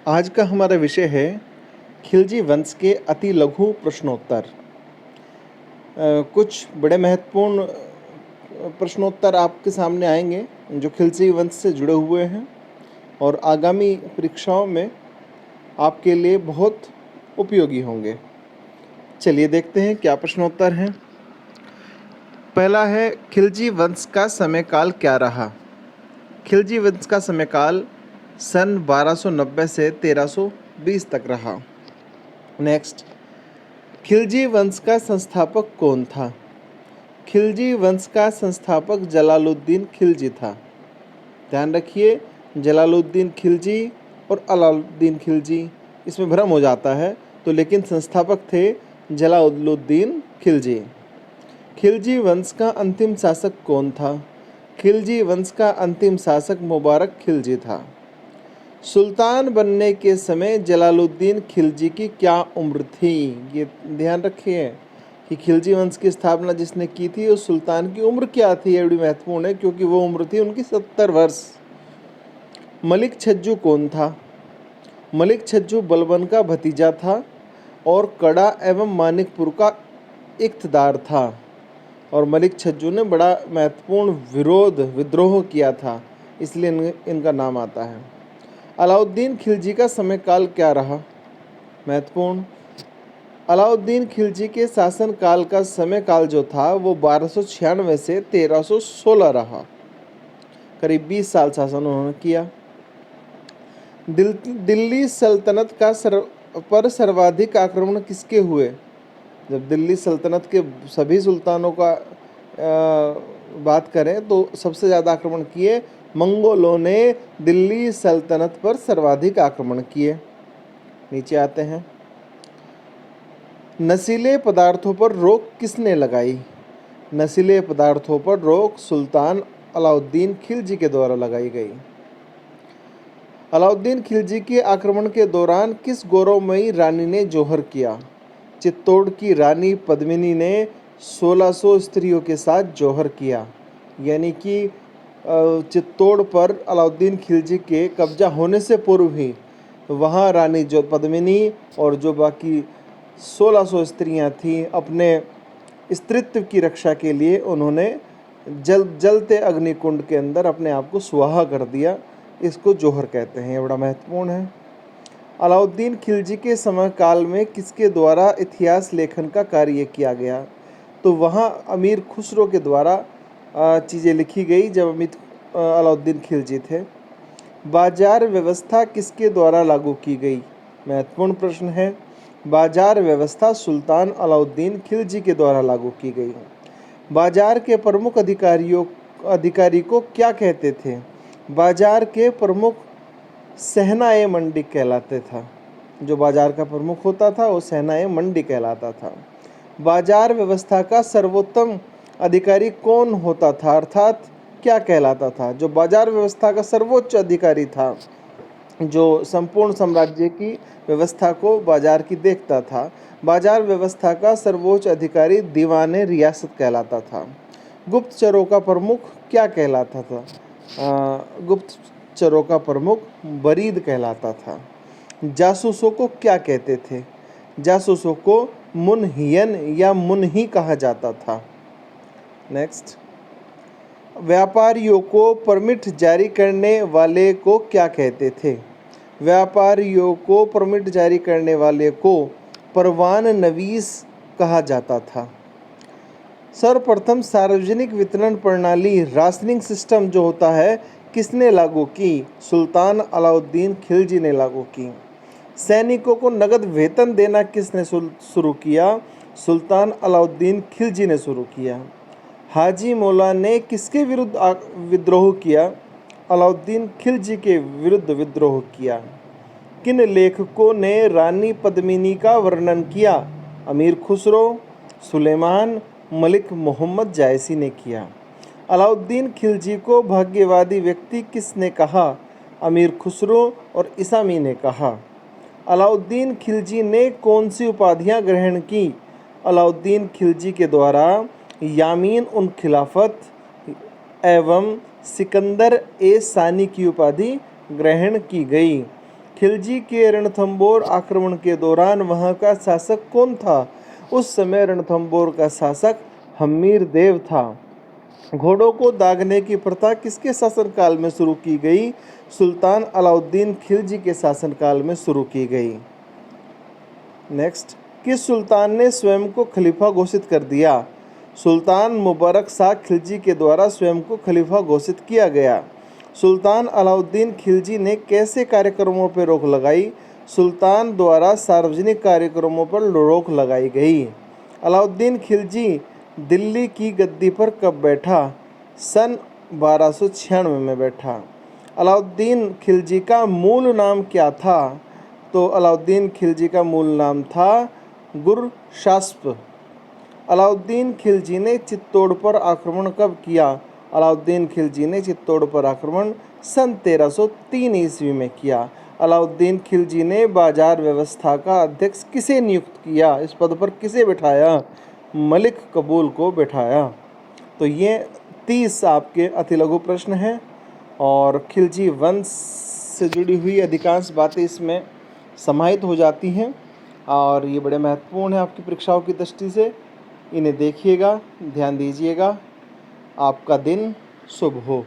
आज का हमारा विषय है खिलजी वंश के अति लघु प्रश्नोत्तर। कुछ बड़े महत्वपूर्ण प्रश्नोत्तर आपके सामने आएंगे जो खिलजी वंश से जुड़े हुए हैं और आगामी परीक्षाओं में आपके लिए बहुत उपयोगी होंगे। चलिए देखते हैं क्या प्रश्नोत्तर हैं। पहला है, खिलजी वंश का समयकाल क्या रहा? खिलजी वंश का समयकाल सन 1290 से 1320 तक रहा। नेक्स्ट, खिलजी वंश का संस्थापक कौन था? खिलजी वंश का संस्थापक जलालुद्दीन खिलजी था। ध्यान रखिए, जलालुद्दीन खिलजी और अलाउद्दीन खिलजी, इसमें भ्रम हो जाता है, तो लेकिन संस्थापक थे जलालुद्दीन खिलजी। खिलजी वंश का अंतिम शासक कौन था? खिलजी वंश का अंतिम शासक मुबारक खिलजी था। सुल्तान बनने के समय जलालुद्दीन खिलजी की क्या उम्र थी? ये ध्यान रखिए कि खिलजी वंश की स्थापना जिसने की थी उस सुल्तान की उम्र क्या थी। ये बड़ी महत्वपूर्ण है क्योंकि वो उम्र थी उनकी 70 वर्ष। मलिक छज्जू कौन था? मलिक छज्जू बलबन का भतीजा था और कड़ा एवं मानिकपुर का इख्तदार था और मलिक छज्जू ने बड़ा महत्वपूर्ण विद्रोह किया था, इसलिए इनका नाम आता है। अलाउद्दीन खिलजी का समयकाल क्या रहा? महत्वपूर्ण, अलाउद्दीन खिलजी के शासनकाल का समयकाल जो था वो 1296 से 1316 रहा। करीब 20 साल शासन उन्होंने किया। दिल्ली सल्तनत का पर सर्वाधिक आक्रमण किसके हुए? जब दिल्ली सल्तनत के सभी सुल्तानों का बात करें तो सबसे ज़्यादा आक्रमण किए मंगोलों ने दिल्ली सल्तनत पर सर्वाधिक आक्रमण किए। नीचे आते हैं, नशीले पदार्थों पर रोक किसने लगाई? नशीले पदार्थों पर रोक सुल्तान अलाउद्दीन खिलजी के द्वारा लगाई गई। अलाउद्दीन खिलजी के आक्रमण के दौरान किस गौरवमयी रानी ने जौहर किया? चित्तौड़ की रानी पद्मिनी ने 1600 स्त्रियों के साथ जौहर किया। यानी कि चित्तौड़ पर अलाउद्दीन खिलजी के कब्जा होने से पूर्व ही वहाँ रानी जो पद्मिनी और जो बाकी 1600 स्त्रियाँ थीं, अपने स्त्रीत्व की रक्षा के लिए उन्होंने जलते अग्निकुंड के अंदर अपने आप को सुहा कर दिया। इसको जौहर कहते हैं। ये बड़ा महत्वपूर्ण है। अलाउद्दीन खिलजी के समय काल में किसके द्वारा इतिहास लेखन का कार्य किया गया? तो वहाँ अमीर खुसरो के द्वारा चीज़ें लिखी गई जब अलाउद्दीन खिलजी थे। बाजार व्यवस्था किसके द्वारा लागू की गई? महत्वपूर्ण प्रश्न है। बाजार व्यवस्था सुल्तान अलाउद्दीन खिलजी के द्वारा लागू की गई। बाजार के प्रमुख अधिकारी को क्या कहते थे? बाजार के प्रमुख सहनाए मंडी कहलाते था। जो बाजार का प्रमुख होता था वो सहनाए मंडी कहलाता था। बाजार व्यवस्था का सर्वोत्तम अधिकारी कौन होता था, अर्थात क्या कहलाता था? जो बाजार व्यवस्था का सर्वोच्च अधिकारी था, जो संपूर्ण साम्राज्य की व्यवस्था को बाजार की देखता था, बाजार व्यवस्था का सर्वोच्च अधिकारी दीवाने रियासत कहलाता था। गुप्तचरों का प्रमुख क्या कहलाता था? गुप्तचरों का प्रमुख बरीद कहलाता था। जासूसों को क्या कहते थे? जासूसों को मुनहियन या मुनही कहा जाता था। नेक्स्ट, व्यापारियों को परमिट जारी करने वाले को क्या कहते थे? व्यापारियों को परमिट जारी करने वाले को परवान नवीस कहा जाता था। सर्वप्रथम सार्वजनिक वितरण प्रणाली राशनिंग सिस्टम जो होता है किसने लागू की? सुल्तान अलाउद्दीन खिलजी ने लागू की। सैनिकों को नगद वेतन देना किसने शुरू किया? सुल्तान अलाउद्दीन खिलजी ने शुरू किया। हाजी मौला ने किसके विरुद्ध विद्रोह किया? अलाउद्दीन खिलजी के विरुद्ध विद्रोह किया। किन लेखकों ने रानी पद्मिनी का वर्णन किया? अमीर खुसरो, सुलेमान, मलिक मोहम्मद जायसी ने किया। अलाउद्दीन खिलजी को भाग्यवादी व्यक्ति किसने कहा? अमीर खुसरो और इसामी ने कहा। अलाउद्दीन खिलजी ने कौन सी उपाधियां ग्रहण की? अलाउद्दीन खिलजी के द्वारा यामीन उन खिलाफत एवं सिकंदर ए सानी की उपाधि ग्रहण की गई। खिलजी के रणथंबोर आक्रमण के दौरान वहां का शासक कौन था? उस समय रणथंबोर का शासक हम्मीर देव था। घोड़ों को दागने की प्रथा किसके शासनकाल में शुरू की गई? सुल्तान अलाउद्दीन खिलजी के शासनकाल में शुरू की गई। नेक्स्ट, किस सुल्तान ने स्वयं को खलीफा घोषित कर दिया? सुल्तान मुबारक शाह खिलजी के द्वारा स्वयं को खलीफा घोषित किया गया। सुल्तान अलाउद्दीन खिलजी ने कैसे कार्यक्रमों पर रोक लगाई? सुल्तान द्वारा सार्वजनिक कार्यक्रमों पर रोक लगाई गई। अलाउद्दीन खिलजी दिल्ली की गद्दी पर कब बैठा? सन 1296 में बैठा। अलाउद्दीन खिलजी का मूल नाम क्या था? तो अलाउद्दीन खिलजी का मूल नाम था गुरशास्प। अलाउद्दीन खिलजी ने चित्तौड़ पर आक्रमण कब किया? अलाउद्दीन खिलजी ने चित्तौड़ पर आक्रमण सन 1303 ईस्वी में किया। अलाउद्दीन खिलजी ने बाजार व्यवस्था का अध्यक्ष किसे नियुक्त किया? इस पद पर किसे बिठाया? मलिक कबूल को बिठाया। तो ये 30 आपके अतिलघु प्रश्न हैं और खिलजी वंश से जुड़ी हुई अधिकांश बातें इसमें समाहित हो जाती हैं और ये बड़े महत्वपूर्ण हैं आपकी परीक्षाओं की दृष्टि से। इन्हें देखिएगा, ध्यान दीजिएगा। आपका दिन शुभ हो।